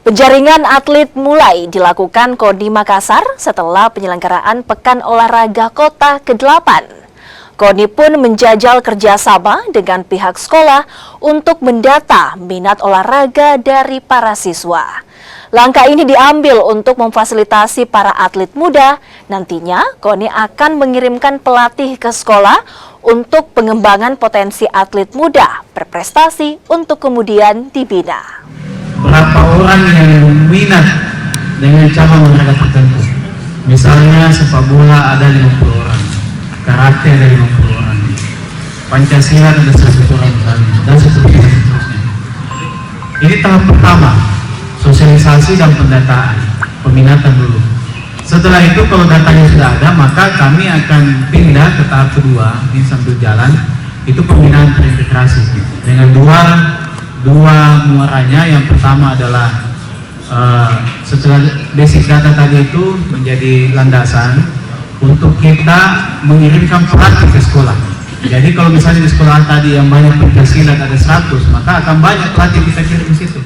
Penjaringan atlet mulai dilakukan Koni Makassar setelah penyelenggaraan Pekan Olahraga Kota ke-8. Koni pun menjajal kerjasama dengan pihak sekolah untuk mendata minat olahraga dari para siswa. Langkah ini diambil untuk memfasilitasi para atlet muda. Nantinya, Koni akan mengirimkan pelatih ke sekolah untuk pengembangan potensi atlet muda berprestasi untuk kemudian dibina. Berapa orang yang minat dengan cabang olahraga tertentu. Misalnya sepak bola ada 50 orang, karate ada 50 orang, Pancasila ada 100 orang misalnya, dan seterusnya. Ini tahap pertama, sosialisasi dan pendataan, peminatan dulu. Setelah itu kalau datanya sudah ada, maka kami akan pindah ke tahap kedua, ini sambil jalan, itu pembinaan terintegrasi dengan dua muaranya. Yang pertama adalah setelah basic data tadi itu menjadi landasan untuk kita mengirimkan pelatih ke sekolah. Jadi kalau misalnya di sekolah tadi yang banyak Pancasila ada 100, maka akan banyak pelatih kita kirim ke situ.